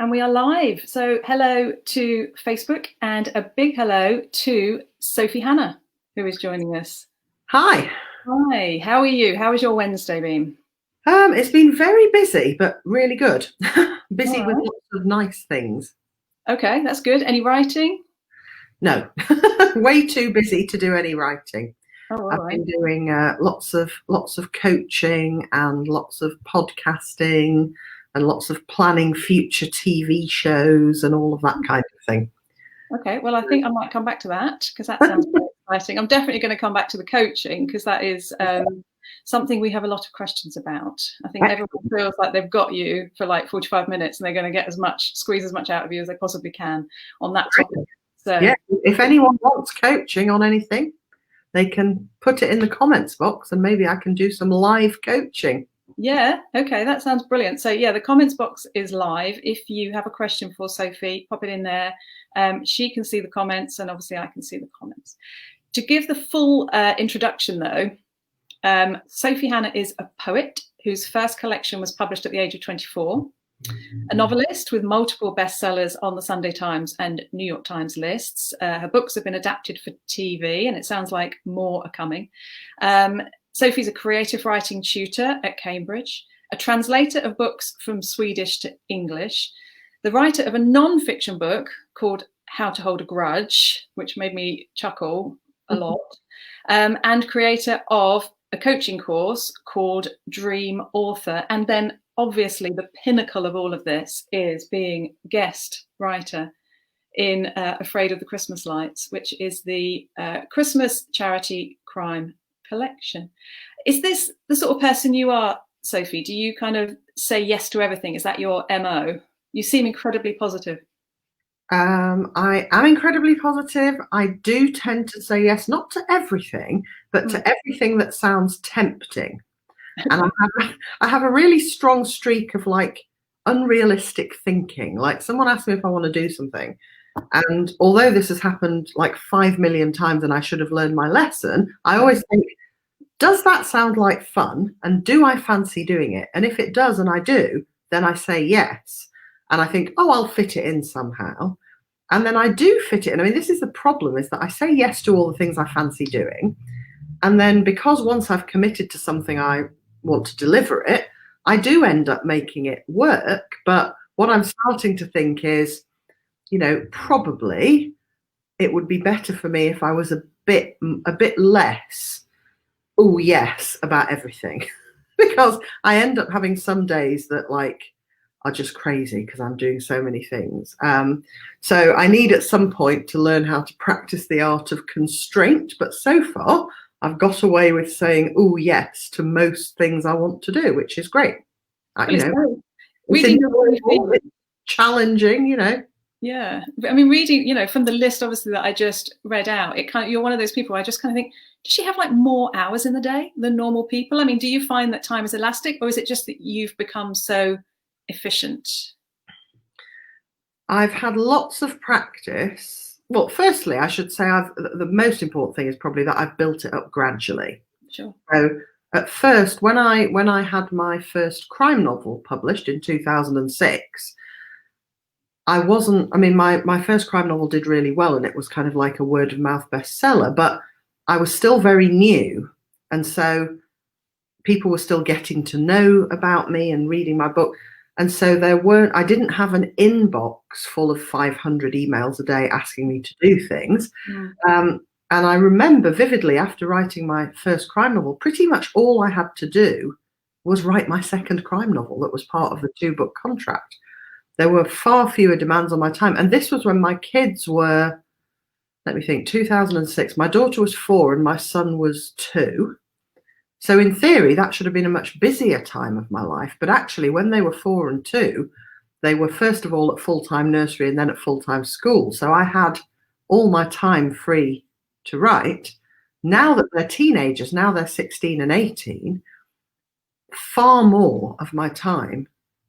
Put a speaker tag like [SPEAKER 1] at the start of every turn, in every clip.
[SPEAKER 1] And we are live. So hello to Facebook and a big hello to Sophie Hannah, who is joining us.
[SPEAKER 2] Hi.
[SPEAKER 1] Hi, how are you? How has your Wednesday been?
[SPEAKER 2] It's been very busy, but really good. Busy
[SPEAKER 1] All
[SPEAKER 2] with
[SPEAKER 1] right.
[SPEAKER 2] lots of nice things.
[SPEAKER 1] Okay, that's good. Any writing?
[SPEAKER 2] No, way too busy to do any writing.
[SPEAKER 1] Oh, all
[SPEAKER 2] I've
[SPEAKER 1] right.
[SPEAKER 2] been doing lots of coaching and lots of podcasting and lots of planning future TV shows and all of that kind of thing.
[SPEAKER 1] Okay, well, I think I might come back to that because that sounds very exciting. I'm definitely going to come back to the coaching because that is something we have a lot of questions about. I think everyone feels like they've got you for like 45 minutes and they're going to get squeeze as much out of you as they possibly can on that topic. So
[SPEAKER 2] Yeah, if anyone wants coaching on anything, they can put it in the comments box and maybe I can do some live coaching.
[SPEAKER 1] yeah, okay, that sounds brilliant. So yeah, the comments box is live. If you have a question for Sophie, pop it in there. She can see the comments and obviously I can see the comments. To give the full introduction though, Sophie Hannah is a poet whose first collection was published at the age of 24, a novelist with multiple bestsellers on the Sunday Times and New York Times lists. Her books have been adapted for TV and it sounds like more are coming. Sophie's a creative writing tutor at Cambridge, a translator of books from Swedish to English, the writer of a non-fiction book called How to Hold a Grudge, which made me chuckle a lot, and creator of a coaching course called Dream Author. And then obviously the pinnacle of all of this is being guest writer in Afraid of the Christmas Lights, which is the Christmas charity crime collection. Is this the sort of person you are, Sophie? Do you kind of say yes to everything? Is that your MO? You seem incredibly positive.
[SPEAKER 2] I am incredibly positive. I do tend to say yes, not to everything, but to everything that sounds tempting. And I have a really strong streak of like unrealistic thinking. Like someone asked me if I want to do something. And although this has happened like 5 million times and I should have learned my lesson, I always think, does that sound like fun? And do I fancy doing it? And if it does and I do, then I say yes. And I think, oh, I'll fit it in somehow. And then I do fit it in. I mean, this is the problem, is that I say yes to all the things I fancy doing. And then because once I've committed to something, I want to deliver it, I do end up making it work. But what I'm starting to think is, probably it would be better for me if I was a bit less, oh yes, about everything. Because I end up having some days that like are just crazy because I'm doing so many things. So I need at some point to learn how to practice the art of constraint. But so far, I've got away with saying, oh, yes, to most things I want to do, which is great.
[SPEAKER 1] Reading
[SPEAKER 2] it's challenging,
[SPEAKER 1] Yeah, I mean, reading, from the list obviously that I just read out, you're one of those people I just kind of think, does she have like more hours in the day than normal people? I mean, do you find that time is elastic, or is it just that you've become so efficient?
[SPEAKER 2] I've had lots of practice. Well, firstly, I should say the most important thing is probably that I've built it up gradually.
[SPEAKER 1] Sure.
[SPEAKER 2] So at first, when I had my first crime novel published in 2006, my first crime novel did really well and it was kind of like a word of mouth bestseller, but I was still very new. And so people were still getting to know about me and reading my book. And so I didn't have an inbox full of 500 emails a day asking me to do things. And I remember vividly, after writing my first crime novel, pretty much all I had to do was write my second crime novel that was part of the 2-book contract. There were far fewer demands on my time. And this was when my kids were, let me think, 2006. My daughter was 4 and my son was 2. So in theory, that should have been a much busier time of my life. But actually, when they were 4 and 2, they were first of all at full-time nursery and then at full-time school. So I had all my time free to write. Now that they're teenagers, now they're 16 and 18, far more of my time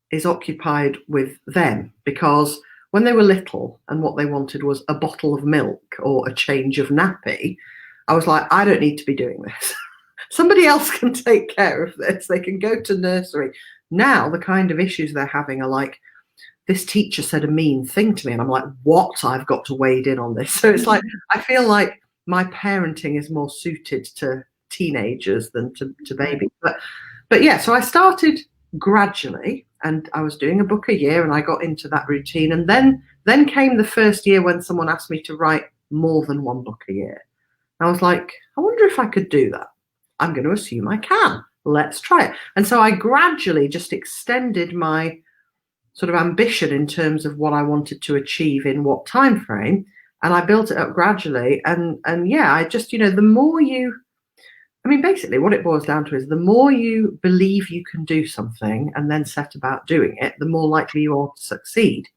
[SPEAKER 2] is occupied with them, because when they were little and what they wanted was a bottle of milk or a change of nappy, I was like, I don't need to be doing this. Somebody else can take care of this. They can go to nursery. Now the kind of issues they're having are like, this teacher said a mean thing to me, and I'm like, what? I've got to wade in on this. So it's like, I feel like my parenting is more suited to teenagers than to babies. But yeah, so I started gradually, and I was doing a book a year, and I got into that routine. And then came the first year when someone asked me to write more than one book a year. I was like, I wonder if I could do that. I'm going to assume I can. Let's try it. And so I gradually just extended my sort of ambition in terms of what I wanted to achieve in what time frame, and I built it up gradually. And yeah, I just, the more basically what it boils down to is the more you believe you can do something and then set about doing it, the more likely you are to succeed.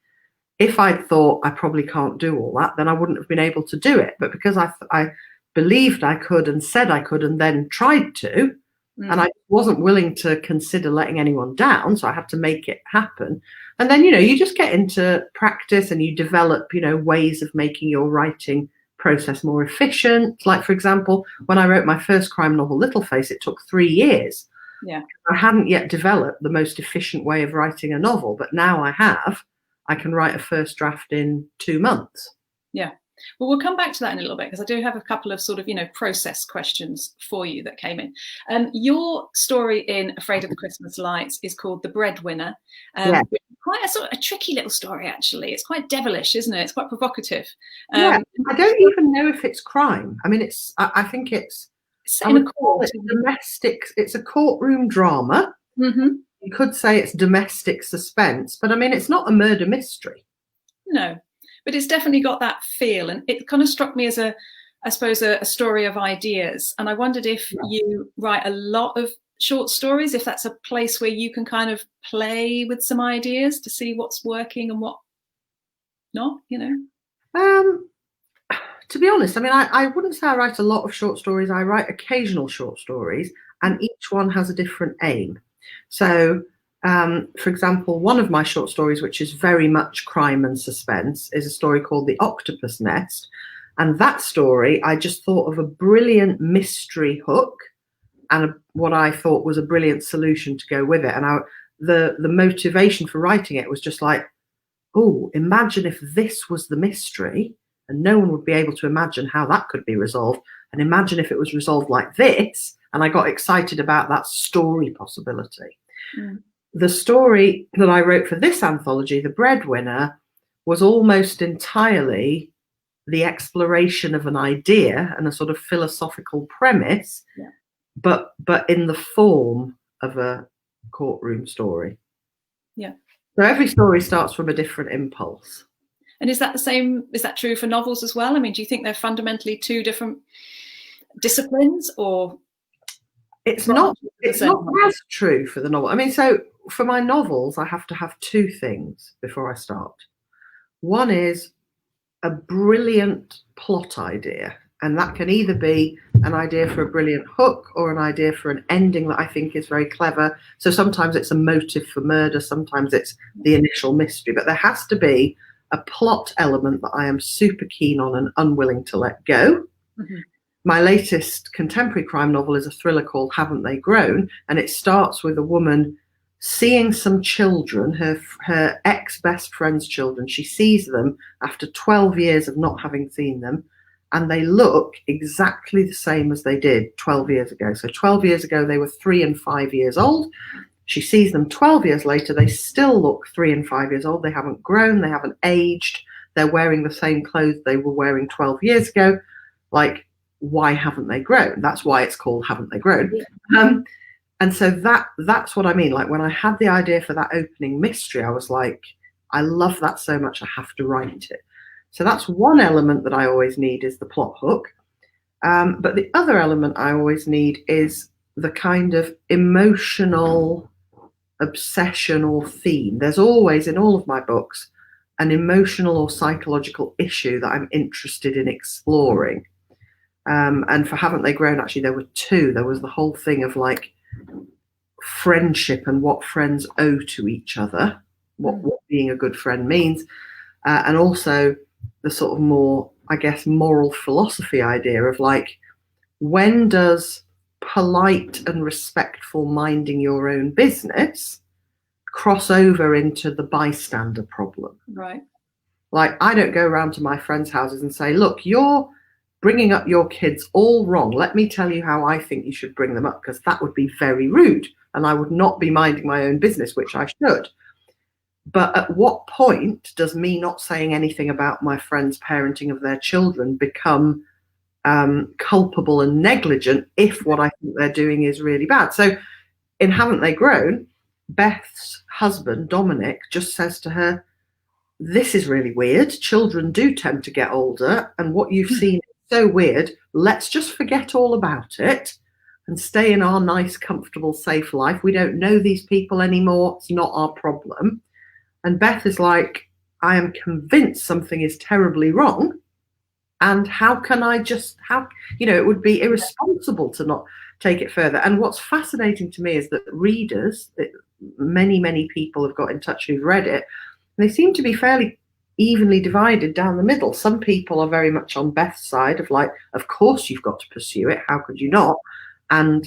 [SPEAKER 2] If I'd thought I probably can't do all that, then I wouldn't have been able to do it. But because I believed I could and said I could and then tried to, and I wasn't willing to consider letting anyone down, so I had to make it happen. And then, you just get into practice and you develop, ways of making your writing process more efficient. Like, for example, when I wrote my first crime novel, Little Face, it took 3 years.
[SPEAKER 1] Yeah.
[SPEAKER 2] I hadn't yet developed the most efficient way of writing a novel, but now I have. I can write a first draft in 2 months.
[SPEAKER 1] Yeah. Well, we'll come back to that in a little bit, because I do have a couple of sort of, process questions for you that came in. Your story in Afraid of the Christmas Lights is called The Breadwinner.
[SPEAKER 2] Yeah.
[SPEAKER 1] Quite a sort of a tricky little story, actually. It's quite devilish, isn't it? It's quite provocative.
[SPEAKER 2] Yeah, I don't even know if it's crime. I mean, I think it's
[SPEAKER 1] in a court.
[SPEAKER 2] Domestic. It's a courtroom drama.
[SPEAKER 1] Mm-hmm.
[SPEAKER 2] You could say it's domestic suspense, but I mean, it's not a murder mystery.
[SPEAKER 1] No, but it's definitely got that feel, and it kind of struck me as a story of ideas. And I wondered if you write a lot of short stories, if that's a place where you can kind of play with some ideas to see what's working and what not,
[SPEAKER 2] To be honest, I mean, I wouldn't say I write a lot of short stories. I write occasional short stories, and each one has a different aim. So, for example, one of my short stories, which is very much crime and suspense, is a story called The Octopus Nest. And that story, I just thought of a brilliant mystery hook and what I thought was a brilliant solution to go with it. And the motivation for writing it was just like, oh, imagine if this was the mystery and no one would be able to imagine how that could be resolved. And imagine if it was resolved like this. And I got excited about that story possibility. The story that I wrote for this anthology, The Breadwinner, was almost entirely the exploration of an idea and a sort of philosophical premise, but in the form of a courtroom story. Yeah. So every story starts from a different impulse.
[SPEAKER 1] And is that the same? Is that true for novels as well? I mean, do you think they're fundamentally two different disciplines, or?
[SPEAKER 2] It's not as true for the novel. I mean, so for my novels, I have to have two things before I start. One is a brilliant plot idea, and that can either be an idea for a brilliant hook or an idea for an ending that I think is very clever. So sometimes it's a motive for murder, sometimes it's the initial mystery, but there has to be a plot element that I am super keen on and unwilling to let go. Mm-hmm. My latest contemporary crime novel is a thriller called Haven't They Grown? And it starts with a woman seeing some children, her ex-best friend's children. She sees them after 12 years of not having seen them, and they look exactly the same as they did 12 years ago. So 12 years ago, they were 3 and 5 years old. She sees them 12 years later. They still look 3 and 5 years old. They haven't grown. They haven't aged. They're wearing the same clothes they were wearing 12 years ago. Like, why haven't they grown? That's why it's called Haven't They Grown? Yeah. And so that's what I mean. Like, when I had the idea for that opening mystery, I was like, I love that so much, I have to write it. So that's one element that I always need, is the plot hook. But the other element I always need is the kind of emotional obsession or theme. There's always, in all of my books, an emotional or psychological issue that I'm interested in exploring. And for Haven't They Grown, actually, there were two. There was the whole thing of like friendship and what friends owe to each other, what being a good friend means, and also the sort of more, I guess, moral philosophy idea of like, when does polite and respectful minding your own business cross over into the bystander problem.
[SPEAKER 1] Right.
[SPEAKER 2] Like, I don't go around to my friends' houses and say, look, you're bringing up your kids all wrong. Let me tell you how I think you should bring them up, because that would be very rude. And I would not be minding my own business, which I should. But at what point does me not saying anything about my friends' parenting of their children become culpable and negligent if what I think they're doing is really bad? So in Haven't They Grown, Beth's husband, Dominic, just says to her, this is really weird. Children do tend to get older, and what you've seen is so weird. Let's just forget all about it and stay in our nice, comfortable, safe life. We don't know these people anymore. It's not our problem. And Beth is like, I am convinced something is terribly wrong. And how can I just, it would be irresponsible to not take it further. And what's fascinating to me is that readers, many, many people have got in touch who've read it. They seem to be fairly evenly divided down the middle. Some people are very much on Beth's side of like, of course you've got to pursue it. How could you not? And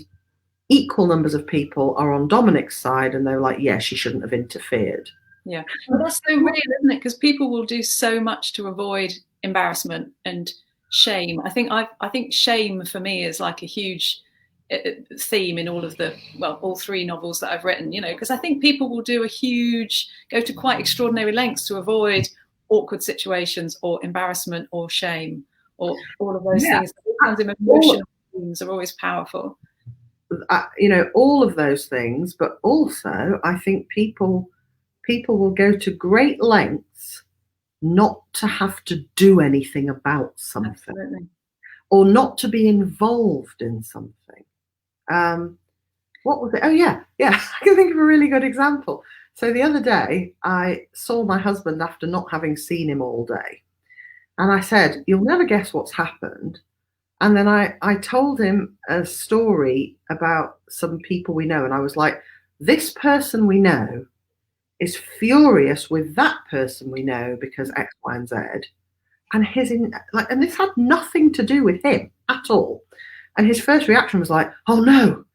[SPEAKER 2] equal numbers of people are on Dominic's side, and they're like, yeah, she shouldn't have interfered.
[SPEAKER 1] Yeah, well, that's so real, isn't it? Because people will do so much to avoid embarrassment and shame. I think shame for me is like a huge theme in all three novels that I've written, because I think people will go to quite extraordinary lengths to avoid awkward situations or embarrassment or shame or all of those things. Those kinds of emotional themes are always powerful.
[SPEAKER 2] All of those things, but also I think people will go to great lengths not to have to do anything about something.
[SPEAKER 1] Absolutely.
[SPEAKER 2] Or not to be involved in something. What was it? Oh, yeah. I can think of a really good example. So the other day, I saw my husband after not having seen him all day. And I said, you'll never guess what's happened. And then I told him a story about some people we know. And I was like, this person we know is furious with that person we know because X, Y, and Z. And and this had nothing to do with him at all. And his first reaction was like, oh no,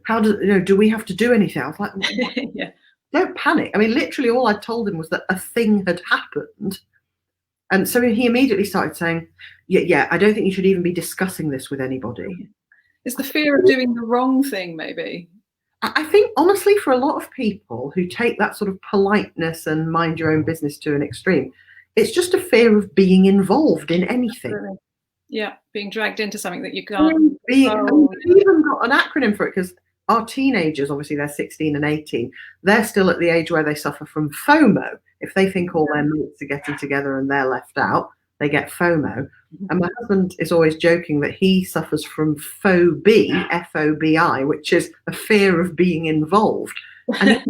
[SPEAKER 2] how do we have to do anything? I was like,
[SPEAKER 1] yeah.
[SPEAKER 2] Don't panic. I mean, literally all I told him was that a thing had happened. And so he immediately started saying, yeah, I don't think you should even be discussing this with anybody.
[SPEAKER 1] It's the fear of doing the wrong thing, maybe.
[SPEAKER 2] I think, honestly, for a lot of people who take that sort of politeness and mind your own business to an extreme, it's just a fear of being involved in anything.
[SPEAKER 1] Absolutely. Yeah, being dragged into something that you can't.
[SPEAKER 2] We've even got an acronym for it, because our teenagers, obviously they're 16 and 18, they're still at the age where they suffer from FOMO. If they think all their mates are getting together and they're left out, they get FOMO. And my husband is always joking that he suffers from phobia, F-O-B-I, which is a fear of being involved. And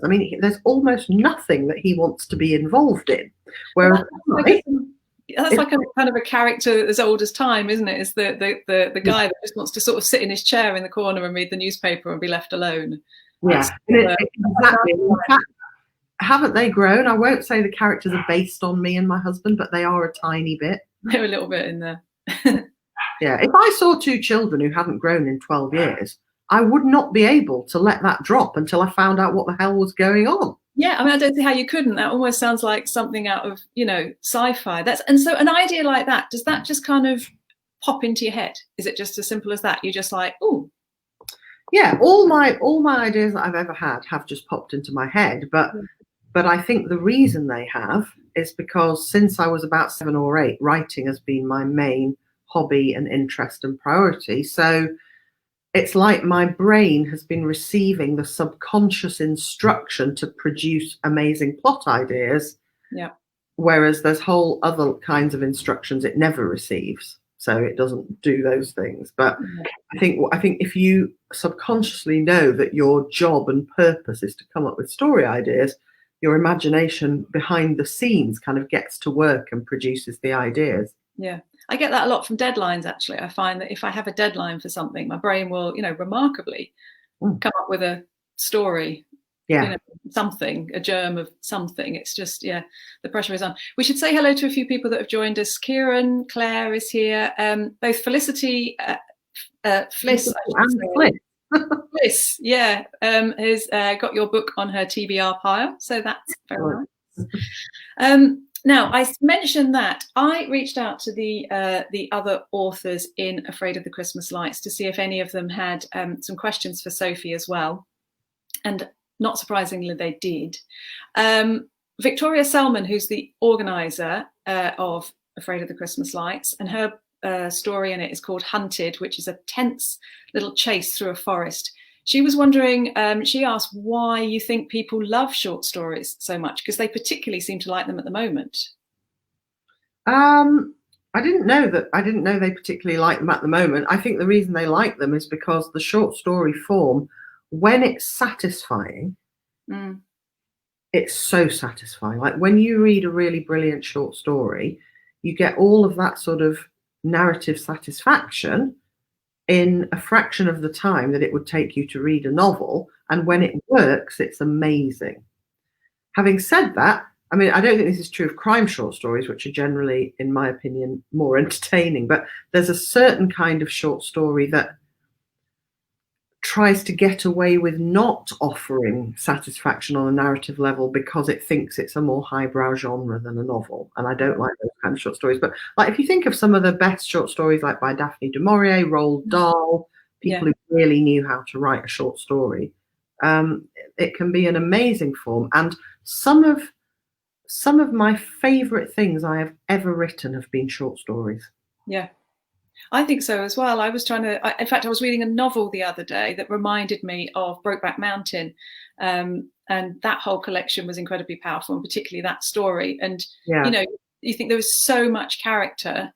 [SPEAKER 2] I mean, there's almost nothing that he wants to be involved in. Whereas
[SPEAKER 1] that's like a kind of a character as old as time, isn't it? It's the guy that just wants to sort of sit in his chair in the corner and read the newspaper and be left alone.
[SPEAKER 2] Yeah, exactly. In fact, Haven't They Grown? I won't say the characters are based on me and my husband, but they are a tiny bit.
[SPEAKER 1] They're a little bit in there.
[SPEAKER 2] Yeah, if I saw two children who hadn't grown in 12 years, I would not be able to let that drop until I found out what the hell was going on.
[SPEAKER 1] Yeah, I mean, I don't see how you couldn't. That almost sounds like something out of, sci-fi. And so an idea like that, does that just kind of pop into your head? Is it just as simple as that? You're just like, oh.
[SPEAKER 2] Yeah, all my ideas that I've ever had have just popped into my head. But I think the reason they have is because since I was about 7 or 8, writing has been my main hobby and interest and priority. So it's like my brain has been receiving the subconscious instruction to produce amazing plot ideas.
[SPEAKER 1] Yeah.
[SPEAKER 2] Whereas there's whole other kinds of instructions it never receives. So it doesn't do those things. But I think if you subconsciously know that your job and purpose is to come up with story ideas, your imagination behind the scenes kind of gets to work and produces the ideas.
[SPEAKER 1] Yeah. I get that a lot from deadlines, actually. I find that if I have a deadline for something, my brain will, remarkably come up with a story, something, a germ of something. It's just, the pressure is on. We should say hello to a few people that have joined us. Kieran, Claire is here. Both Felicity, Fliss,
[SPEAKER 2] and Fliss.
[SPEAKER 1] Furniss, yeah, has got your book on her TBR pile, so that's very nice. Now, I mentioned that I reached out to the other authors in Afraid of the Christmas Lights to see if any of them had some questions for Sophie as well, and not surprisingly, they did. Victoria Selman, who's the organizer of Afraid of the Christmas Lights, and her story in it is called Hunted, which is a tense little chase through a forest. She was wondering, she asked why you think people love short stories so much, because they particularly seem to like them at the moment.
[SPEAKER 2] I didn't know they particularly like them at the moment. I think the reason they like them is because the short story form, when it's satisfying, it's so satisfying. Like when you read a really brilliant short story, you get all of that sort of narrative satisfaction in a fraction of the time that it would take you to read a novel. And when it works, it's amazing. Having said that, I mean, I don't think this is true of crime short stories, which are generally, in my opinion, more entertaining, but there's a certain kind of short story that tries to get away with not offering satisfaction on a narrative level because it thinks it's a more highbrow genre than a novel. And I don't like those kind of short stories. But like if you think of some of the best short stories, like by Daphne du Maurier, Roald Dahl, people who really knew how to write a short story, it can be an amazing form. And some of my favorite things I have ever written have been short stories.
[SPEAKER 1] Yeah. I think so as well. I was in fact, I was reading a novel the other day that reminded me of Brokeback Mountain. And that whole collection was incredibly powerful, and particularly that story. And, you think there was so much character,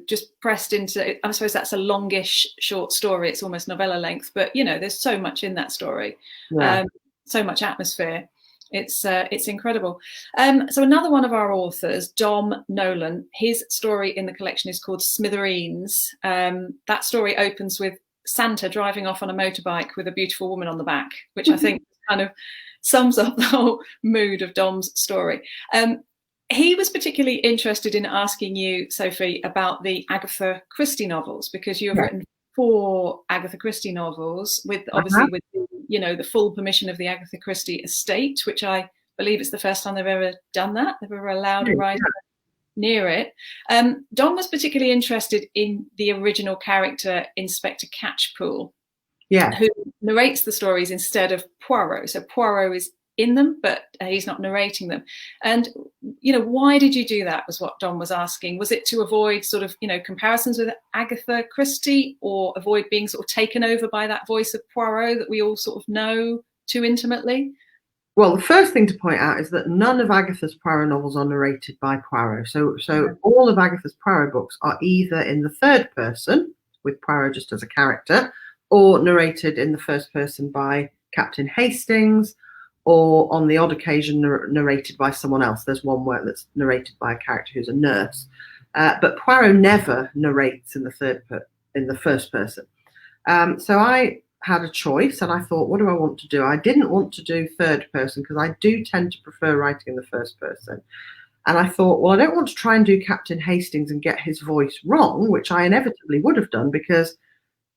[SPEAKER 1] just pressed into it. I suppose that's a longish short story. It's almost novella length, but, there's so much in that story, so much atmosphere. It's incredible. So another one of our authors, Dom Nolan, his story in the collection is called Smithereens. That story opens with Santa driving off on a motorbike with a beautiful woman on the back, which I think kind of sums up the whole mood of Dom's story. He was particularly interested in asking you, Sophie, about the Agatha Christie novels, because you have written 4 Agatha Christie novels with with the full permission of the Agatha Christie estate, which I believe it's the first time they've ever done that. They've ever allowed a writer near it. Don was particularly interested in the original character, Inspector Catchpool, who narrates the stories instead of Poirot. So Poirot is in them, but he's not narrating them. And, why did you do that, was what Don was asking. Was it to avoid sort of, comparisons with Agatha Christie, or avoid being sort of taken over by that voice of Poirot that we all sort of know too intimately?
[SPEAKER 2] Well, the first thing to point out is that none of Agatha's Poirot novels are narrated by Poirot. So all of Agatha's Poirot books are either in the third person, with Poirot just as a character, or narrated in the first person by Captain Hastings, or on the odd occasion narrated by someone else. There's one work that's narrated by a character who's a nurse, but Poirot never narrates in the first person. So I had a choice, and I thought, what do I want to do? I didn't want to do third person because I do tend to prefer writing in the first person. And I thought, well, I don't want to try and do Captain Hastings and get his voice wrong, which I inevitably would have done, because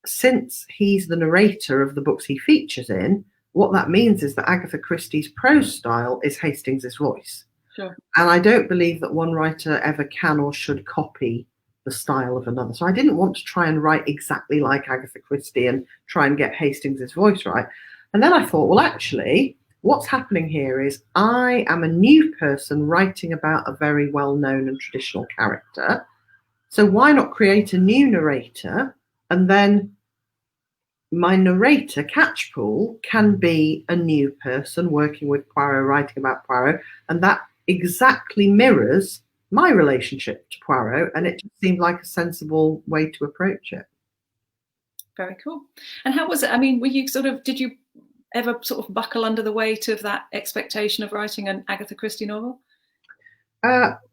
[SPEAKER 2] since he's the narrator of the books he features in, what that means is that Agatha Christie's prose style is Hastings's voice.
[SPEAKER 1] Sure.
[SPEAKER 2] And I don't believe that one writer ever can or should copy the style of another. So I didn't want to try and write exactly like Agatha Christie and try and get Hastings's voice right. And then I thought, well, actually, what's happening here is I am a new person writing about a very well-known and traditional character. So why not create a new narrator, and then my narrator, Catchpool, can be a new person working with Poirot, writing about Poirot, and that exactly mirrors my relationship to Poirot, and it just seemed like a sensible way to approach it.
[SPEAKER 1] Very cool. And how was it? I mean, did you ever sort of buckle under the weight of that expectation of writing an Agatha Christie novel?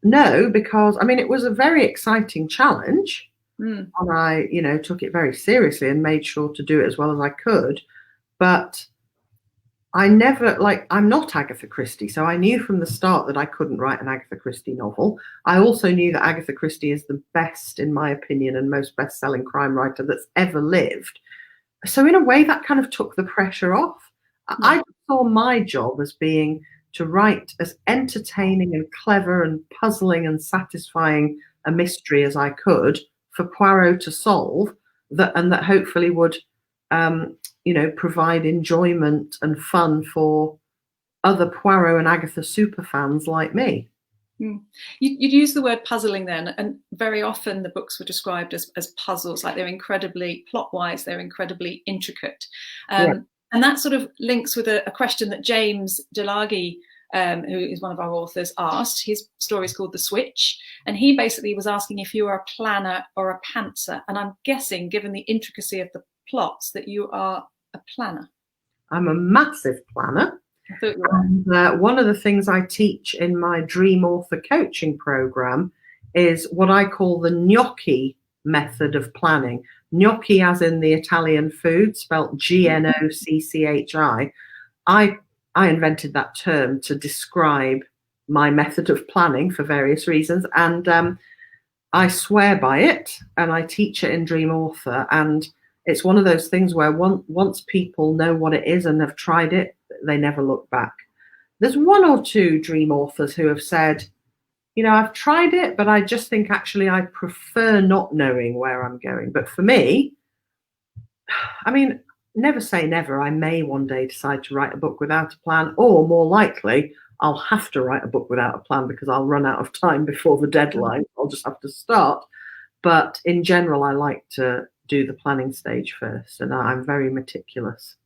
[SPEAKER 2] No, because it was a very exciting challenge. And I, took it very seriously and made sure to do it as well as I could. But I never, I'm not Agatha Christie, so I knew from the start that I couldn't write an Agatha Christie novel. I also knew that Agatha Christie is the best, in my opinion, and most best-selling crime writer that's ever lived. So in a way that kind of took the pressure off. I saw my job as being to write as entertaining and clever and puzzling and satisfying a mystery as I could for Poirot to solve, and that hopefully would provide enjoyment and fun for other Poirot and Agatha superfans like me.
[SPEAKER 1] You'd use the word puzzling then, and very often the books were described as puzzles, like they're incredibly, plot-wise, they're incredibly intricate. And that sort of links with a question that James Delagi, who is one of our authors, asked. His story is called The Switch, and he basically was asking if you are a planner or a pantser. And I'm guessing, given the intricacy of the plots, that you are a planner.
[SPEAKER 2] I'm a massive planner. And one of the things I teach in my Dream Author coaching program is what I call the gnocchi method of planning. Gnocchi as in the Italian food, spelt Gnocchi. I invented that term to describe my method of planning for various reasons, and I swear by it, and I teach it in Dream Author, and it's one of those things where once people know what it is and have tried it, they never look back. There's one or two Dream authors who have said, I've tried it, but I just think actually I prefer not knowing where I'm going. But for me, I mean, never say never. I may one day decide to write a book without a plan, or more likely, I'll have to write a book without a plan because I'll run out of time before the deadline. I'll just have to start. But in general, I like to do the planning stage first, and I'm very meticulous.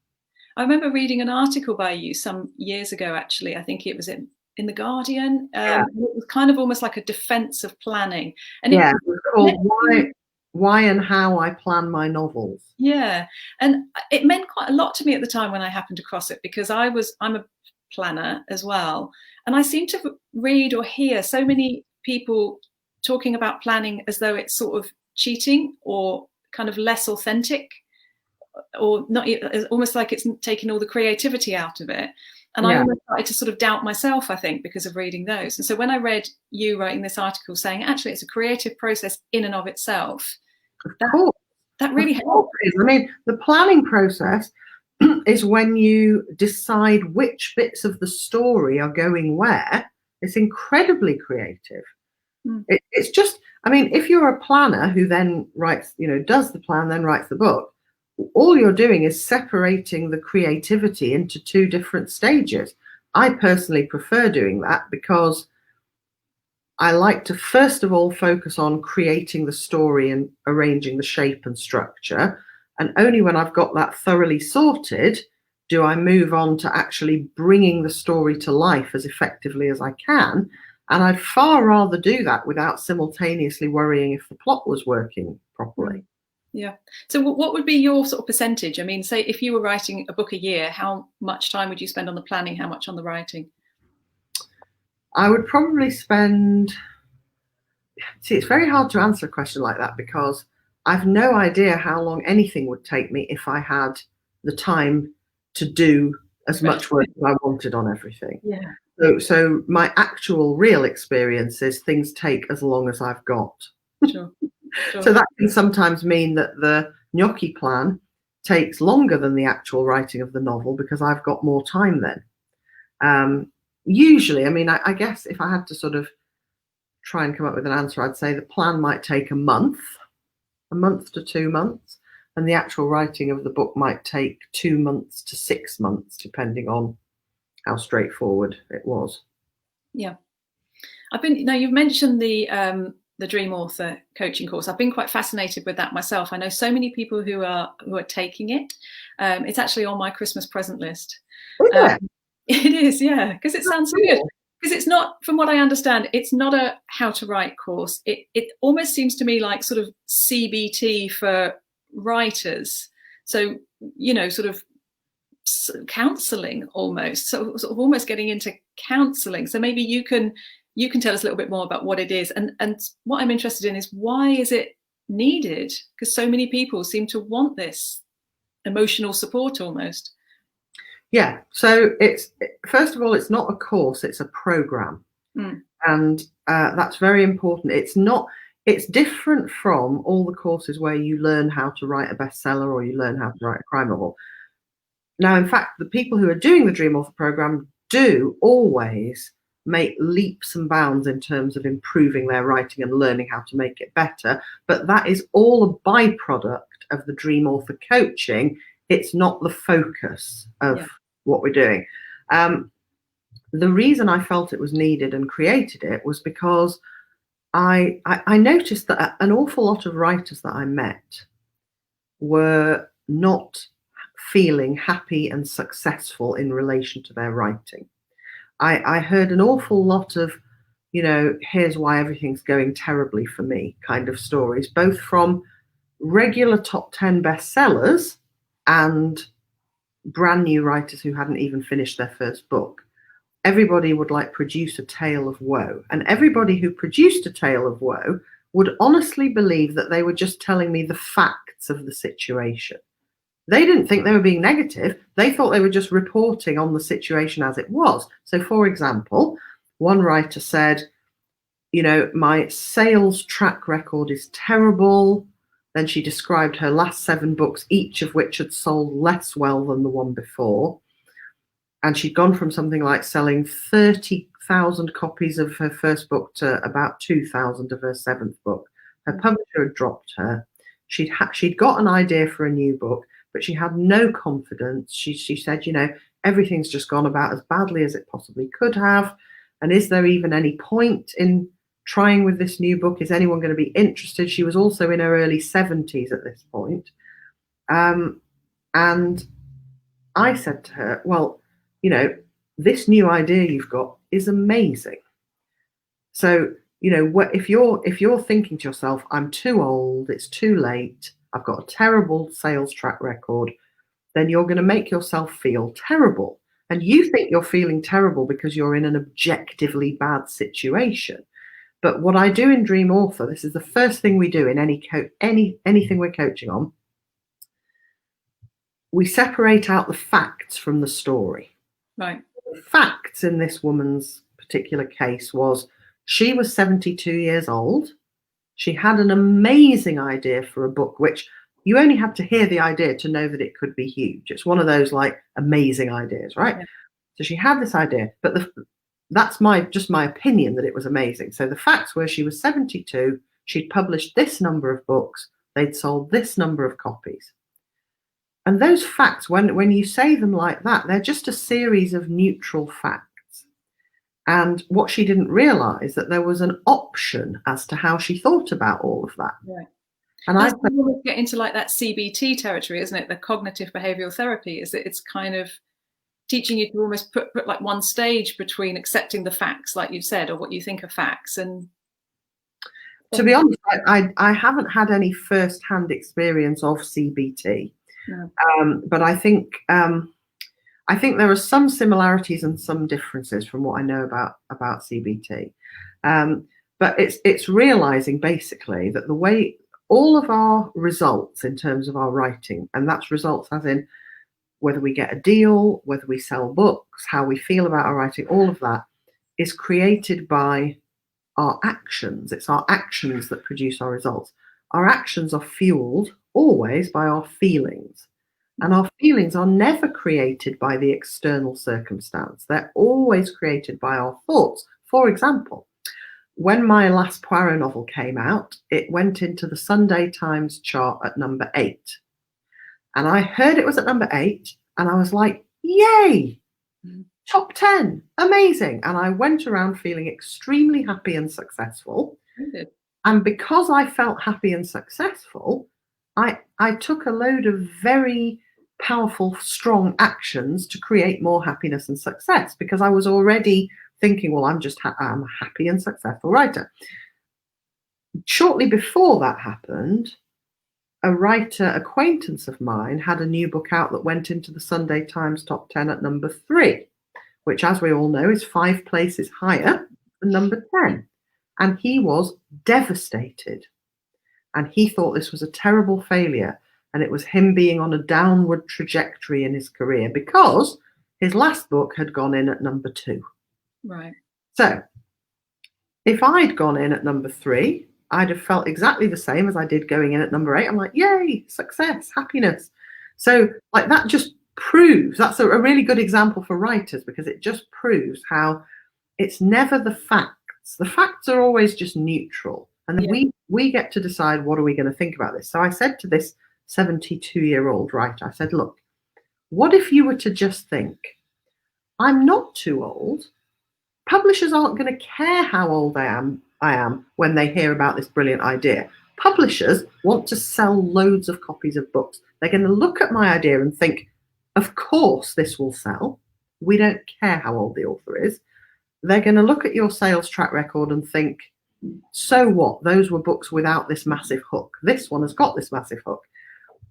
[SPEAKER 1] I remember reading an article by you some years ago, actually. I think it was in The Guardian. It was kind of almost like a defense of planning. And
[SPEAKER 2] it was called Why and How I Plan My Novels.
[SPEAKER 1] Yeah. And it meant quite a lot to me at the time when I happened across it, because I'm a planner as well. And I seem to read or hear so many people talking about planning as though it's sort of cheating or kind of less authentic, or not, almost like it's taking all the creativity out of it. And I almost started to sort of doubt myself, I think, because of reading those. And so when I read you writing this article saying, actually, it's a creative process in and of itself, that really helped.
[SPEAKER 2] I mean, the planning process is when you decide which bits of the story are going where. It's incredibly creative. It's just, I mean, if you're a planner who then writes, does the plan, then writes the book, all you're doing is separating the creativity into two different stages. I personally prefer doing that because I like to first of all focus on creating the story and arranging the shape and structure. And only when I've got that thoroughly sorted do I move on to actually bringing the story to life as effectively as I can. And I'd far rather do that without simultaneously worrying if the plot was working properly.
[SPEAKER 1] Yeah. So what would be your sort of percentage? I mean, say if you were writing a book a year, how much time would you spend on the planning? How much on the writing?
[SPEAKER 2] I would probably spend... See, it's very hard to answer a question like that because I've no idea how long anything would take me if I had the time to do as much work as I wanted on everything.
[SPEAKER 1] Yeah.
[SPEAKER 2] So my actual real experience is things take as long as I've got.
[SPEAKER 1] Sure.
[SPEAKER 2] So that can sometimes mean that the gnocchi plan takes longer than the actual writing of the novel because I've got more time then. Usually, I mean, I guess if I had to sort of try and come up with an answer, I'd say the plan might take a month to 2 months, and the actual writing of the book might take 2 months to 6 months, depending on how straightforward it was.
[SPEAKER 1] Yeah. Now you've mentioned the Dream Author coaching course. I've been quite fascinated with that myself. I know so many people who are taking it. It's actually on my Christmas present list. It is, yeah, because it sounds so good. Because it's not, from what I understand, it's not a how to write course. It almost seems to me like sort of CBT for writers. So, sort of counselling almost. So sort of almost getting into counselling. So maybe you can tell us a little bit more about what it is. And what I'm interested in is, why is it needed? Because so many people seem to want this emotional support almost.
[SPEAKER 2] Yeah, so first of all, it's not a course, it's a program. And that's very important. It's not, It's different from all the courses where you learn how to write a bestseller or you learn how to write a crime novel. Now, in fact, the people who are doing the Dream Author program do always make leaps and bounds in terms of improving their writing and learning how to make it better. But that is all a byproduct of the Dream Author coaching. It's not the focus of what we're doing. The reason I felt it was needed and created it was because I noticed that an awful lot of writers that I met were not feeling happy and successful in relation to their writing. I heard an awful lot of, here's why everything's going terribly for me kind of stories, both from regular top 10 bestsellers and brand new writers who hadn't even finished their first book. Everybody would produce a tale of woe. And everybody who produced a tale of woe would honestly believe that they were just telling me the facts of the situation. They didn't think they were being negative. They thought they were just reporting on the situation as it was. So, for example, one writer said, my sales track record is terrible. Then she described her last 7 books, each of which had sold less well than the one before. And she'd gone from something like selling 30,000 copies of her first book to about 2,000 of her 7th book. Her publisher had dropped her. She'd got an idea for a new book, but she had no confidence. She said, everything's just gone about as badly as it possibly could have. And is there even any point in trying with this new book? Is anyone going to be interested? She was also in her early 70s at this point. And I said to her, well, this new idea you've got is amazing. So, if you're thinking to yourself, I'm too old, it's too late, I've got a terrible sales track record, then you're going to make yourself feel terrible. And you think you're feeling terrible because you're in an objectively bad situation. But what I do in Dream Author, this is the first thing we do in anything we're coaching on, we separate out the facts from the story.
[SPEAKER 1] Right.
[SPEAKER 2] The facts in this woman's particular case was she was 72 years old. She had an amazing idea for a book, which you only have to hear the idea to know that it could be huge. It's one of those amazing ideas, right? Yeah. So she had this idea, but that's just my opinion that it was amazing. So the facts were she was 72, she'd published this number of books, they'd sold this number of copies. And those facts, when you say them like that, they're just a series of neutral facts. And what she didn't realize that there was an option as to how she thought about all of that.
[SPEAKER 1] Right.
[SPEAKER 2] And
[SPEAKER 1] I get into that CBT territory, isn't it? The cognitive behavioral therapy is that it's kind of teaching you to almost put one stage between accepting the facts, like you said, or what you think are facts. And
[SPEAKER 2] to be honest, I haven't had any first-hand experience of CBT. Yeah. But I think there are some similarities and some differences from what I know about CBT. But it's realizing basically that the way all of our results in terms of our writing, and that's results as in whether we get a deal, whether we sell books, how we feel about our writing, all of that is created by our actions. It's our actions that produce our results. Our actions are fueled always by our feelings. And our feelings are never created by the external circumstance. They're always created by our thoughts. For example, when my last Poirot novel came out, it went into the Sunday Times chart at number 8. And I heard it was at number 8, and I was like, yay, top 10, amazing. And I went around feeling extremely happy and successful. And because I felt happy and successful, I took a load of very powerful, strong actions to create more happiness and success, because I was already thinking, well, I'm a happy and successful writer. Shortly before that happened, a writer acquaintance of mine had a new book out that went into the Sunday Times top 10 at number 3, which, as we all know, is 5 places higher than number 10. And he was devastated. And he thought this was a terrible failure. And it was him being on a downward trajectory in his career because his last book had gone in at number 2.
[SPEAKER 1] Right.
[SPEAKER 2] So if I'd gone in at number 3, I'd have felt exactly the same as I did going in at number 8. I'm like, yay, success, happiness. So like that just proves, that's a really good example for writers, because it just proves how it's never the facts. The facts are always just neutral. And then we get to decide, what are we going to think about this? So I said to this 72-year-old writer, I said, look, what if you were to just think, I'm not too old. Publishers aren't going to care how old I am when they hear about this brilliant idea. Publishers want to sell loads of copies of books. They're going to look at my idea and think, of course this will sell. We don't care how old the author is. They're going to look at your sales track record and think, so what? Those were books without this massive hook. This one has got this massive hook.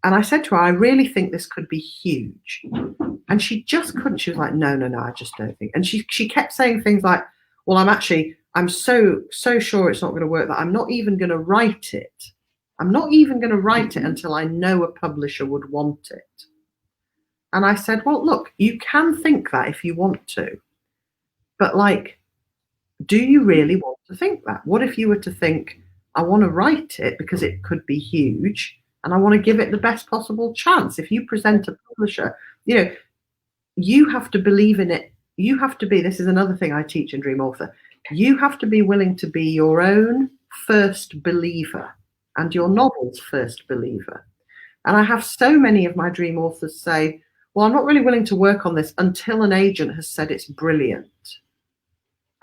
[SPEAKER 2] And I said to her, I really think this could be huge. And she just couldn't. She was like, no, I just don't think. And she kept saying things like, well, I'm so sure it's not going to work that I'm not even going to write it. I'm not even going to write it until I know a publisher would want it. And I said, well, look, you can think that if you want to. But like, do you really want to think that? What if you were to think, I want to write it because it could be huge and I want to give it the best possible chance? If you present a publisher, you have to believe in it. You have to be, this is another thing I teach in Dream Author, you have to be willing to be your own first believer and your novel's first believer. And I have so many of my Dream Authors say, well, I'm not really willing to work on this until an agent has said it's brilliant.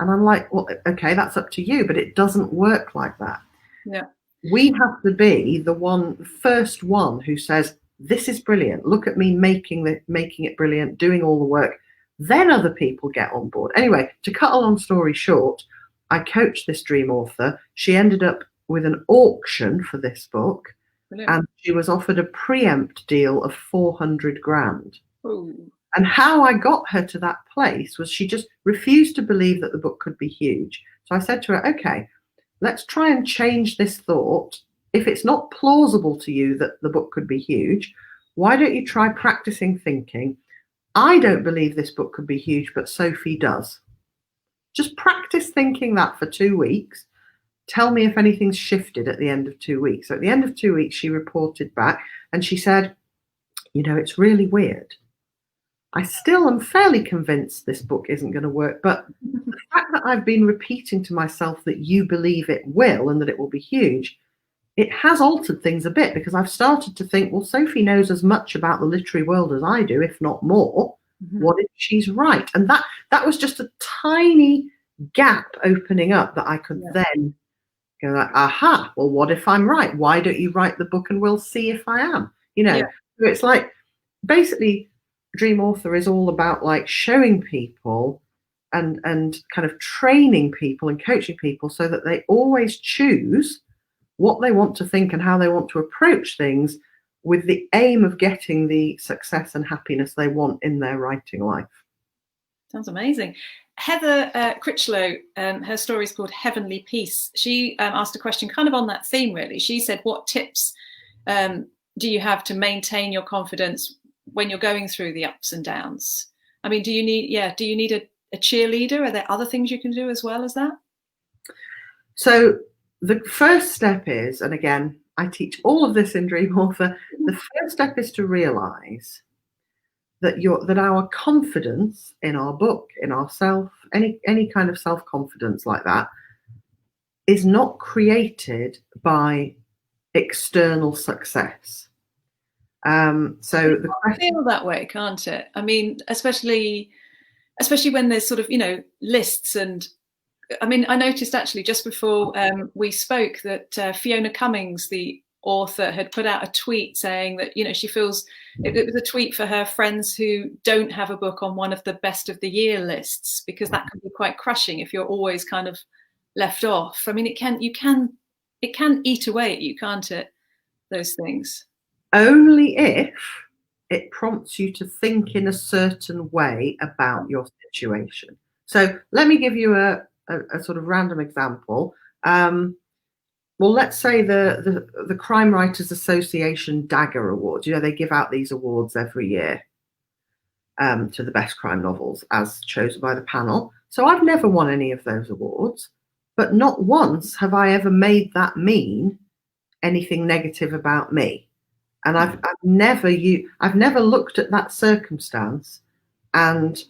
[SPEAKER 2] And I'm like, well, okay, that's up to you, but it doesn't work like that.
[SPEAKER 1] Yeah.
[SPEAKER 2] We have to be the first one who says, this is brilliant. Look at me making it brilliant, doing all the work. Then other people get on board. Anyway, to cut a long story short, I coached this Dream Author. She ended up with an auction for this book. Brilliant. And she was offered a preempt deal of 400 grand.
[SPEAKER 1] Ooh.
[SPEAKER 2] And how I got her to that place was she just refused to believe that the book could be huge. So I said to her, okay, let's try and change this thought. If it's not plausible to you that the book could be huge, why don't you try practicing thinking, I don't believe this book could be huge, but Sophie does. Just practice thinking that for 2 weeks. Tell me if anything's shifted at the end of 2 weeks. So at the end of 2 weeks, she reported back and she said, it's really weird. I still am fairly convinced this book isn't going to work, but the fact that I've been repeating to myself that you believe it will and that it will be huge, it has altered things a bit, because I've started to think, well, Sophie knows as much about the literary world as I do, if not more. Mm-hmm. What if she's right? And that was just a tiny gap opening up that I could then go like, aha, well, what if I'm right? Why don't you write the book and we'll see if I am? So it's like, basically, Dream Author is all about like showing people and kind of training people and coaching people so that they always choose what they want to think and how they want to approach things with the aim of getting the success and happiness they want in their writing life.
[SPEAKER 1] Sounds amazing. Heather Critchlow, her story is called Heavenly Peace. She asked a question kind of on that theme, really. She said, what tips do you have to maintain your confidence when you're going through the ups and downs? I mean, do you need a cheerleader? Are there other things you can do as well as that?
[SPEAKER 2] So the first step is, and again, I teach all of this in Dream Author, the first step is to realize that our confidence in our book, in ourself, any kind of self-confidence like that, is not created by external success. So the question,
[SPEAKER 1] feel that way, can't it? I mean, especially when there's sort of lists, and I mean, I noticed actually just before we spoke that Fiona Cummings, the author, had put out a tweet saying that she feels it was a tweet for her friends who don't have a book on one of the best of the year lists, because that can be quite crushing if you're always kind of left off. I mean, it can eat away at you, can't it? Those things.
[SPEAKER 2] Only if it prompts you to think in a certain way about your situation. So let me give you a sort of random example. Well, let's say the Crime Writers Association Dagger Awards. They give out these awards every year to the best crime novels as chosen by the panel. So I've never won any of those awards, but not once have I ever made that mean anything negative about me. And I've never looked at that circumstance and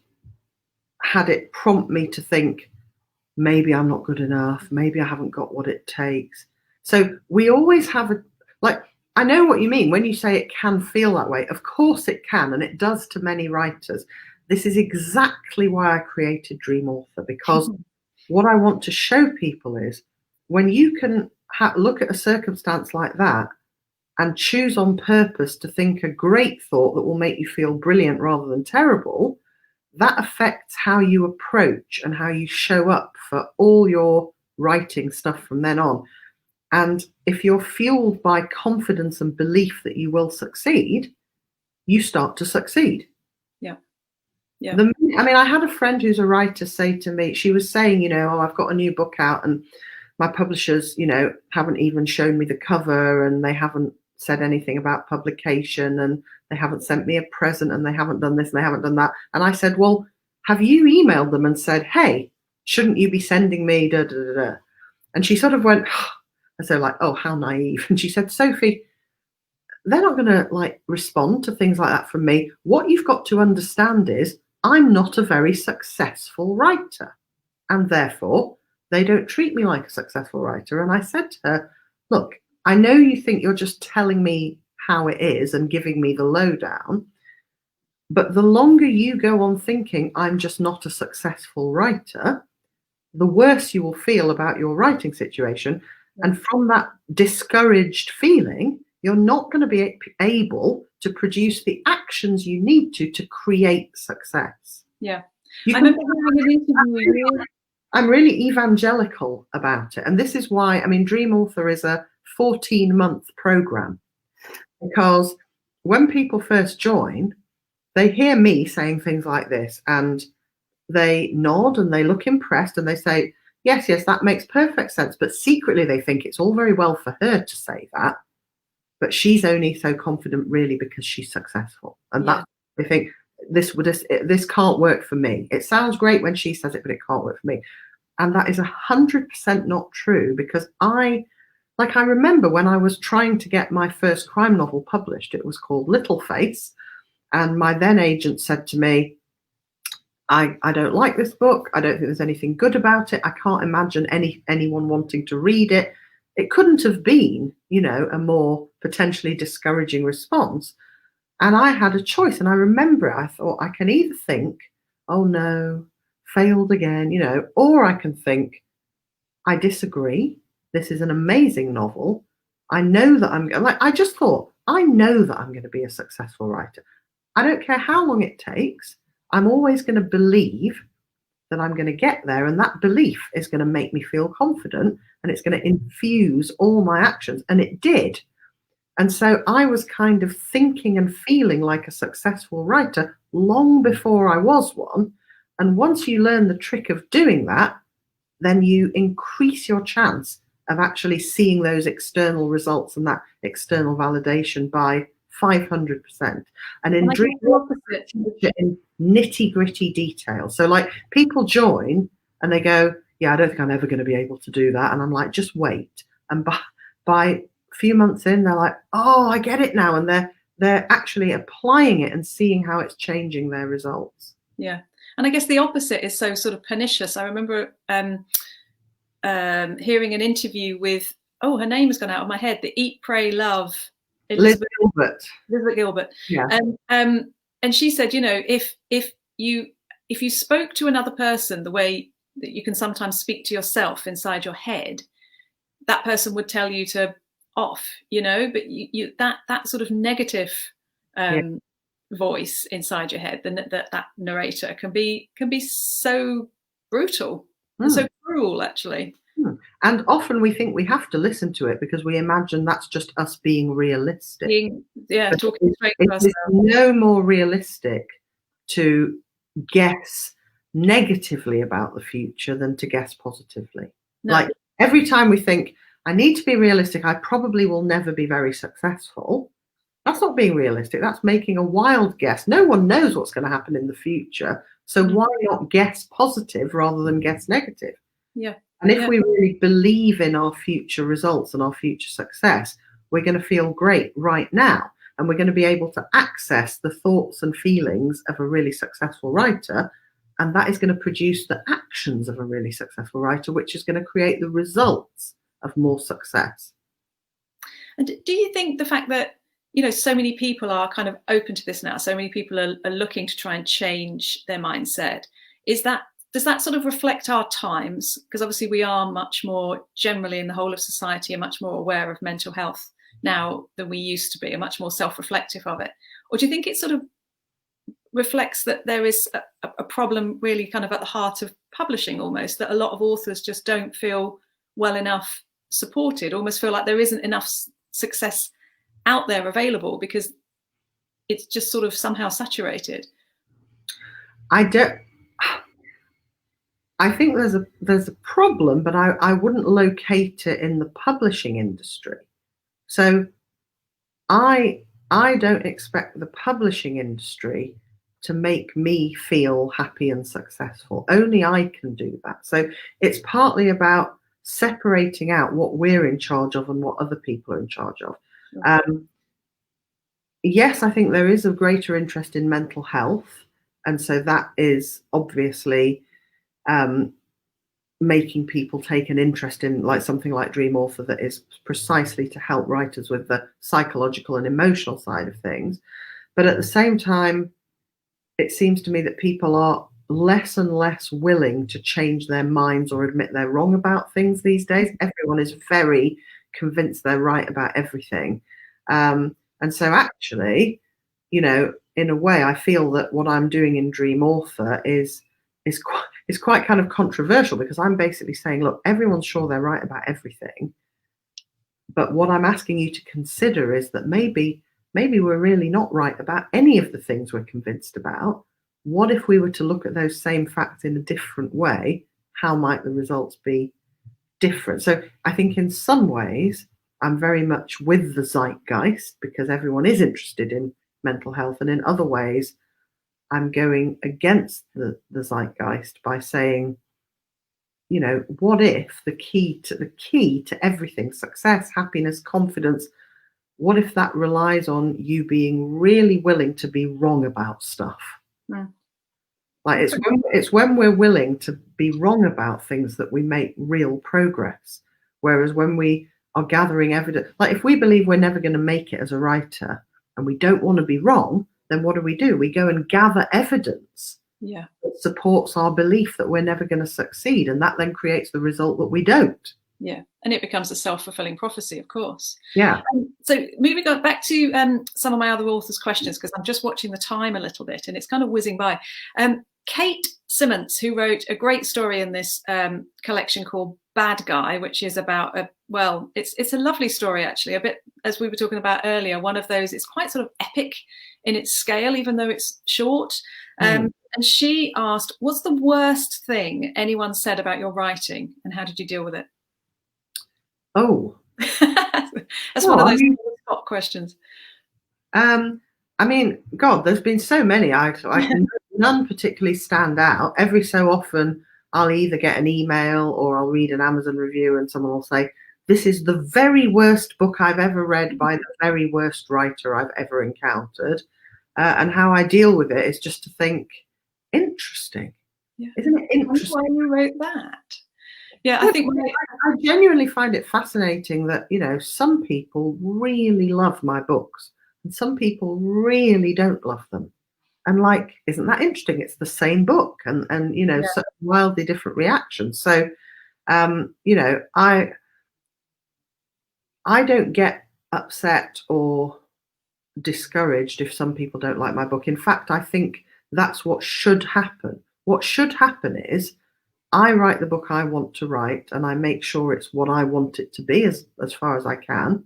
[SPEAKER 2] had it prompt me to think, maybe I'm not good enough, maybe I haven't got what it takes. So we always have I know what you mean when you say it can feel that way. Of course it can, and it does to many writers. This is exactly why I created Dream Author, because what I want to show people is when you can look at a circumstance like that and choose on purpose to think a great thought that will make you feel brilliant rather than terrible, that affects how you approach and how you show up for all your writing stuff from then on. And if you're fueled by confidence and belief that you will succeed, you start to succeed.
[SPEAKER 1] Yeah. Yeah.
[SPEAKER 2] I had a friend who's a writer say to me, she was saying, oh, I've got a new book out and my publishers, haven't even shown me the cover, and they haven't said anything about publication, and they haven't sent me a present, and they haven't done this and they haven't done that. And I said, well, have you emailed them and said, hey, shouldn't you be sending me da da da da? And she sort of went, and so like, oh, how naive. And she said, Sophie, they're not going to respond to things like that from me. What you've got to understand is I'm not a very successful writer, and therefore they don't treat me like a successful writer. And I said to her, look, I know you think you're just telling me how it is and giving me the lowdown, but the longer you go on thinking I'm just not a successful writer, the worse you will feel about your writing situation. And from that discouraged feeling, you're not going to be able to produce the actions you need to create success.
[SPEAKER 1] Yeah. I remember having an interview with you.
[SPEAKER 2] I'm really evangelical about it. And this is why, Dream Author is a 14-month program, because when people first join, they hear me saying things like this and they nod and they look impressed and they say, yes, that makes perfect sense. But secretly they think it's all very well for her to say that, but she's only so confident really because she's successful. And that they think this can't work for me. It sounds great when she says it, but it can't work for me. And that is 100% not true, because I remember when I was trying to get my first crime novel published, it was called Little Face. And my then agent said to me, I don't like this book. I don't think there's anything good about it. I can't imagine anyone wanting to read it. It couldn't have been, a more potentially discouraging response. And I had a choice. And I remember I thought, I can either think, oh no, failed again, or I can think, I disagree. This is an amazing novel. I know that I just thought, I know that I'm going to be a successful writer. I don't care how long it takes. I'm always going to believe that I'm going to get there. And that belief is going to make me feel confident, and it's going to infuse all my actions. And it did. And so I was kind of thinking and feeling like a successful writer long before I was one. And once you learn the trick of doing that, then you increase your chance of actually seeing those external results and that external validation by 500%. And in nitty gritty detail. So people join and they go, yeah, I don't think I'm ever going to be able to do that. And I'm like, just wait. And by a few months in, they're like, oh, I get it now. And they're actually applying it and seeing how it's changing their results.
[SPEAKER 1] Yeah. And I guess the opposite is so sort of pernicious. I remember hearing an interview with, her name has gone out of my head, the Eat, Pray, Love, Elizabeth Gilbert.
[SPEAKER 2] Yeah.
[SPEAKER 1] And she said, if you spoke to another person the way that you can sometimes speak to yourself inside your head, that person would tell you to off, but you that sort of negative voice inside your head, that narrator can be so brutal and so cruel, actually.
[SPEAKER 2] And often we think we have to listen to it because we imagine that's just us being realistic.
[SPEAKER 1] Talking straight to ourselves.
[SPEAKER 2] It's no more realistic to guess negatively about the future than to guess positively. No. Every time we think, I need to be realistic, I probably will never be very successful. That's not being realistic. That's making a wild guess. No one knows what's going to happen in the future. So why not guess positive rather than guess negative?
[SPEAKER 1] Yeah.
[SPEAKER 2] And if we really believe in our future results and our future success, we're going to feel great right now. And we're going to be able to access the thoughts and feelings of a really successful writer. And that is going to produce the actions of a really successful writer, which is going to create the results of more success.
[SPEAKER 1] And do you think the fact that, you know, so many people are kind of open to this now, so many people are looking to try and change their mindset, does that sort of reflect our times? Because obviously we are much more, generally in the whole of society, are much more aware of mental health now than we used to be, are much more self-reflective of it. Or do you think it sort of reflects that there is a problem really kind of at the heart of publishing almost, that a lot of authors just don't feel well enough supported, almost feel like there isn't enough success out there available because it's just sort of somehow saturated?
[SPEAKER 2] I think there's a problem, but I wouldn't locate it in the publishing industry. So I don't expect the publishing industry to make me feel happy and successful. Only I can do that. So it's partly about separating out what we're in charge of and what other people are in charge of. Yes, I think there is a greater interest in mental health. And so that is obviously making people take an interest in like something like Dream Author, that is precisely to help writers with the psychological and emotional side of things. But at the same time, it seems to me that people are less and less willing to change their minds or admit they're wrong about things these days. Everyone is very convinced they're right about everything. And so actually, you know, in a way, I feel that what I'm doing in Dream Author is quite kind of controversial, because I'm basically saying, look, everyone's sure they're right about everything. But what I'm asking you to consider is that maybe we're really not right about any of the things we're convinced about. What if we were to look at those same facts in a different way? How might the results be different? So I think in some ways, I'm very much with the zeitgeist because everyone is interested in mental health. And in other ways, I'm going against the zeitgeist by saying, you know, what if the key to everything, success, happiness, confidence, what if that relies on you being really willing to be wrong about stuff? Like it's when we're willing to be wrong about things that we make real progress. Whereas when we are gathering evidence, like if we believe we're never going to make it as a writer and we don't want to be wrong, then what do? We go and gather evidence that supports our belief that we're never going to succeed. And that then creates the result that we don't.
[SPEAKER 1] Yeah. And it becomes a self-fulfilling prophecy, of course.
[SPEAKER 2] Yeah.
[SPEAKER 1] So moving on back to some of my other authors' questions, because I'm just watching the time a little bit and it's kind of whizzing by. Kate Simmons, who wrote a great story in this collection called Bad Guy, which is about it's a lovely story, actually, a bit, as we were talking about earlier, one of those, it's quite sort of epic in its scale, even though it's short. And she asked, what's the worst thing anyone said about your writing and how did you deal with it?
[SPEAKER 2] Oh.
[SPEAKER 1] That's one of those top questions.
[SPEAKER 2] I mean, God, there's been so many. I can none particularly stand out. Every so often, I'll either get an email or I'll read an Amazon review and someone will say, this is the very worst book I've ever read by the very worst writer I've ever encountered. And how I deal with it is just to think, interesting. Yeah. Isn't it interesting?
[SPEAKER 1] Why you wrote that? Yeah, I think
[SPEAKER 2] I genuinely find it fascinating that, you know, some people really love my books and some people really don't love them. And like, isn't that interesting? It's the same book and you know, such wildly different reactions. So, you know, I don't get upset or discouraged if some people don't like my book. In fact, I think that's what should happen. What should happen is I write the book I want to write and I make sure it's what I want it to be as far as I can.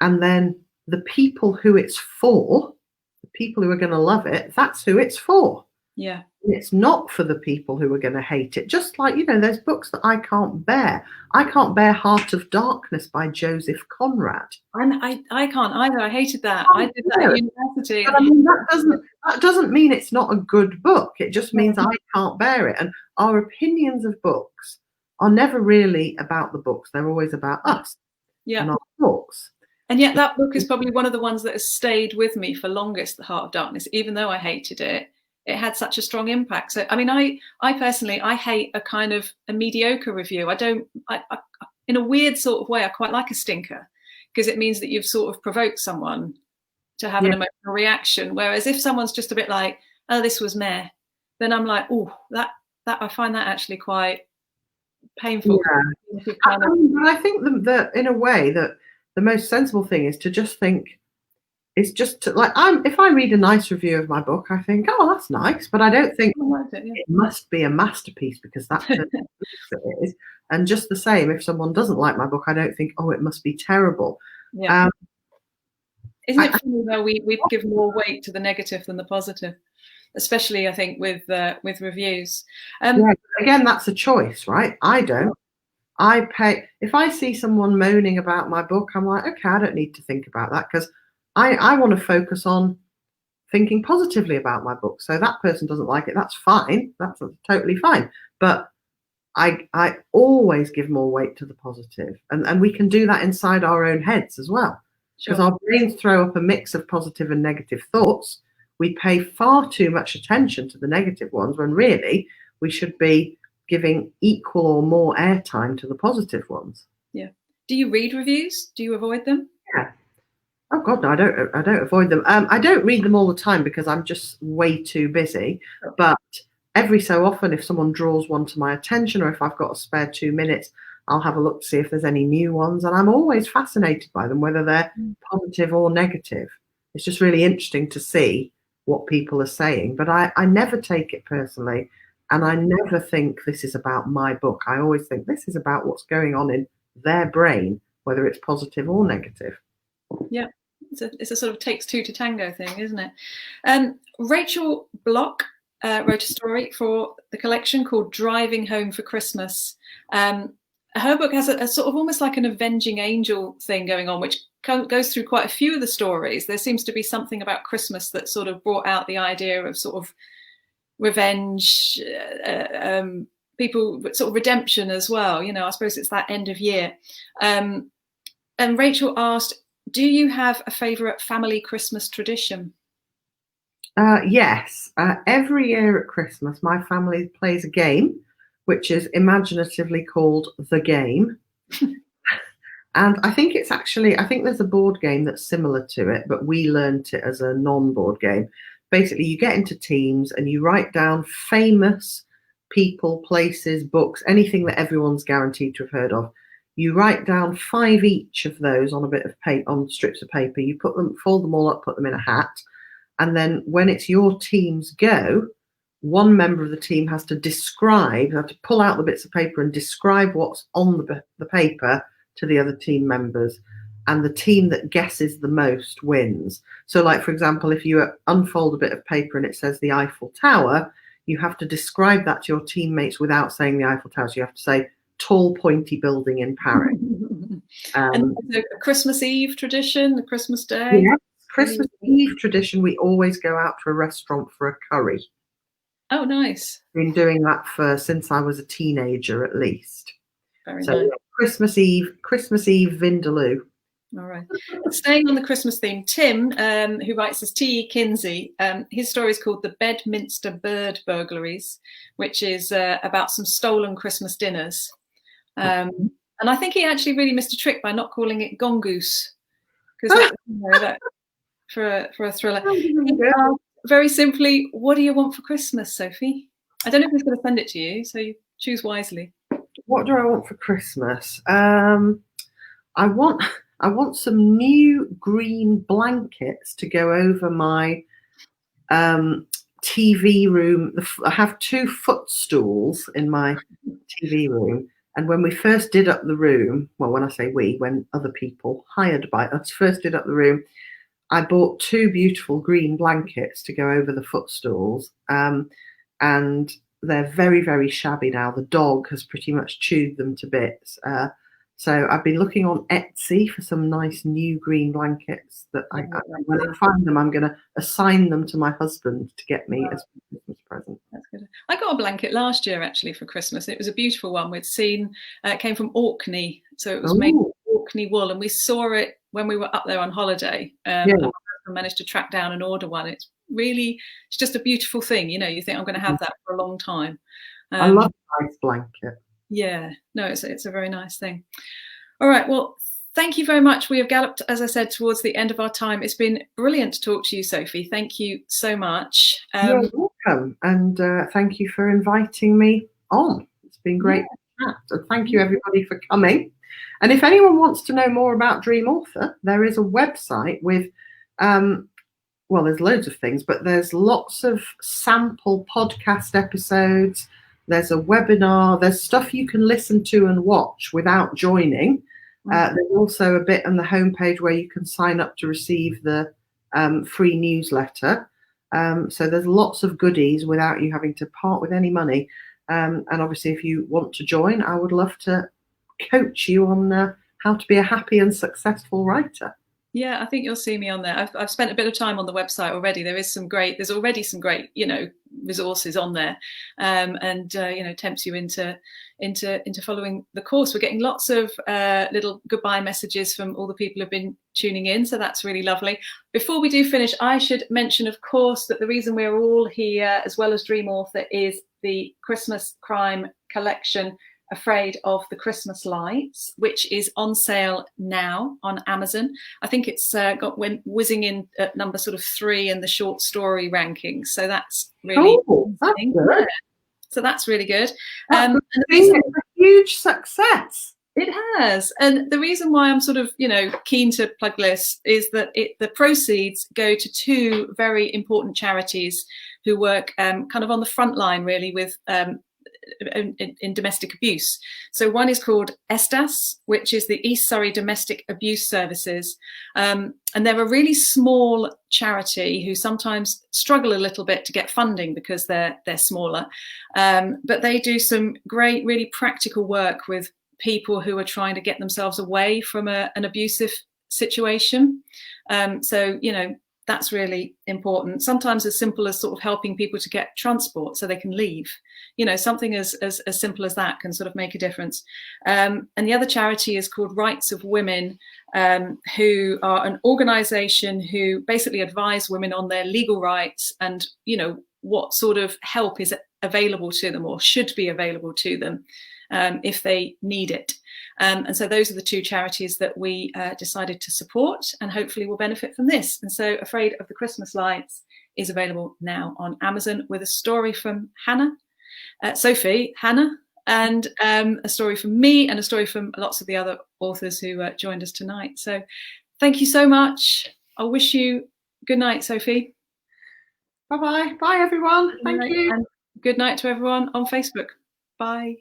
[SPEAKER 2] And then the people who it's for, the people who are going to love it, that's who it's for.
[SPEAKER 1] Yeah.
[SPEAKER 2] It's not for the people who are going to hate it. Just like, you know, there's books that I can't bear. I can't bear Heart of Darkness by Joseph Conrad.
[SPEAKER 1] I can't either. I hated that. I did that at university.
[SPEAKER 2] But I mean, that doesn't mean it's not a good book. It just means I can't bear it. And our opinions of books are never really about the books. They're always about us and our books.
[SPEAKER 1] And yet that book is probably one of the ones that has stayed with me for longest, The Heart of Darkness. Even though I hated it, it had such a strong impact. So, I mean, I personally, I hate a kind of a mediocre review. In a weird sort of way, I quite like a stinker, because it means that you've sort of provoked someone to have an emotional reaction. Whereas if someone's just a bit like, oh, this was meh, then I'm like, oh, that I find that actually quite painful.
[SPEAKER 2] Yeah. But I think that in a way that the most sensible thing is to just think, it's just to, like, if I read a nice review of my book, I think, oh, that's nice, but I don't think it must be a masterpiece because that person thinks it is. And just the same, if someone doesn't like my book, I don't think, oh, it must be terrible.
[SPEAKER 1] Yeah. Isn't it funny though, we give more weight to the negative than the positive, especially I think with reviews.
[SPEAKER 2] Again, that's a choice, right? I don't. If I see someone moaning about my book, I'm like, okay, I don't need to think about that, because I want to focus on thinking positively about my book. So that person doesn't like it, that's fine. That's totally fine. But I always give more weight to the positive. And we can do that inside our own heads as well. Because our brains throw up a mix of positive and negative thoughts. We pay far too much attention to the negative ones when really we should be giving equal or more airtime to the positive ones.
[SPEAKER 1] Yeah. Do you read reviews? Do you avoid them?
[SPEAKER 2] Yeah. Oh God, no, I don't avoid them. I don't read them all the time because I'm just way too busy. But every so often, if someone draws one to my attention, or if I've got a spare 2 minutes, I'll have a look to see if there's any new ones. And I'm always fascinated by them, whether they're positive or negative. It's just really interesting to see what people are saying. But I never take it personally. And I never think this is about my book. I always think this is about what's going on in their brain, whether it's positive or negative.
[SPEAKER 1] Yeah, it's a sort of takes two to tango thing, isn't it? Rachel Block wrote a story for the collection called Driving Home for Christmas. Her book has a sort of almost like an avenging angel thing going on, which goes through quite a few of the stories. There seems to be something about Christmas that sort of brought out the idea of sort of revenge, people, sort of redemption as well. You know, I suppose it's that end of year. And Rachel asked, do you have a favourite family Christmas tradition?
[SPEAKER 2] Yes. Every year at Christmas, my family plays a game, which is imaginatively called The Game. And I think there's a board game that's similar to it, but we learned it as a non-board game. Basically, you get into teams and you write down famous people, places, books, anything that everyone's guaranteed to have heard of. You write down 5 each of those on a bit of paper, on strips of paper. You fold them all up, put them in a hat. And then when it's your team's go, one member of the team has to pull out the bits of paper and describe what's on the paper to the other team members. And the team that guesses the most wins. So like, for example, if you unfold a bit of paper and it says the Eiffel Tower, you have to describe that to your teammates without saying the Eiffel Tower. So you have to say tall, pointy building in Paris.
[SPEAKER 1] And a Christmas Eve tradition, the Christmas Day?
[SPEAKER 2] Yeah, Christmas Eve tradition, we always go out to a restaurant for a curry.
[SPEAKER 1] Oh, nice.
[SPEAKER 2] Been doing that since I was a teenager, at least.
[SPEAKER 1] Very nice.
[SPEAKER 2] Christmas Eve Vindaloo.
[SPEAKER 1] All right. Staying on the Christmas theme, Tim, who writes as T.E. Kinsey, his story is called The Bedminster Bird Burglaries, which is about some stolen Christmas dinners. And I think he actually really missed a trick by not calling it Gongoose, because for a thriller. Very simply, what do you want for Christmas, Sophie? I don't know if he's going to send it to you, so you choose wisely.
[SPEAKER 2] What do I want for Christmas? I want some new green blankets to go over my TV room. I have 2 footstools in my TV room. And when we first did up the room, well, when I say we, when other people hired by us first did up the room, I bought 2 beautiful green blankets to go over the footstools. And they're very, very shabby now. The dog has pretty much chewed them to bits. So I've been looking on Etsy for some nice new green blankets that when I find them, I'm going to assign them to my husband to get me as a Christmas present.
[SPEAKER 1] That's good. I got a blanket last year actually for Christmas. It was a beautiful one. We'd seen it came from Orkney, so it was made of Orkney wool, and we saw it when we were up there on holiday. And my husband managed to track down and order one. It's just a beautiful thing. You know, you think I'm going to have that for a long time.
[SPEAKER 2] I love a nice blanket.
[SPEAKER 1] Yeah, no, it's a very nice thing. All right, well, thank you very much. We have galloped, as I said, towards the end of our time. It's been brilliant to talk to you, Sophie. Thank you so much.
[SPEAKER 2] You're welcome, and thank you for inviting me on. It's been great to chat, and thank you everybody for coming. And if anyone wants to know more about Dream Author, there is a website with, well, there's loads of things, but there's lots of sample podcast episodes. There's a webinar, there's stuff you can listen to and watch without joining. There's also a bit on the homepage where you can sign up to receive the free newsletter. So there's lots of goodies without you having to part with any money. And obviously, if you want to join, I would love to coach you on how to be a happy and successful writer.
[SPEAKER 1] Yeah, I think you'll see me on there. I've spent a bit of time on the website already. There's already some great, resources on there, and tempts you into following the course. We're getting lots of little goodbye messages from all the people who've been tuning in, so that's really lovely. Before we do finish, I should mention, of course, that the reason we're all here, as well as Dream Author, is the Christmas crime collection, Afraid of the Christmas Lights, which is on sale now on Amazon. I think it's went whizzing in at number sort of 3 in the short story rankings. So that's really
[SPEAKER 2] that's good.
[SPEAKER 1] So that's really good.
[SPEAKER 2] And it's a huge success.
[SPEAKER 1] It has. And the reason why I'm sort of, keen to plug this is that the proceeds go to 2 very important charities who work kind of on the front line, really, with in domestic abuse. So one is called ESTAS, which is the East Surrey Domestic Abuse Services, and they're a really small charity who sometimes struggle a little bit to get funding because they're smaller, but they do some great, really practical work with people who are trying to get themselves away from an abusive situation. So that's really important. Sometimes as simple as sort of helping people to get transport so they can leave. Something as simple as that can sort of make a difference. And the other charity is called Rights of Women, who are an organisation who basically advise women on their legal rights and, what sort of help is available to them or should be available to them if they need it. And so those are the 2 charities that we decided to support and hopefully will benefit from this. And so Afraid of the Christmas Lights is available now on Amazon with a story from Sophie Hannah, and a story from me and a story from lots of the other authors who joined us tonight. So thank you so much. I'll wish you good night, Sophie.
[SPEAKER 2] Bye-bye. Bye, everyone. Thank you.
[SPEAKER 1] And good night to everyone on Facebook. Bye.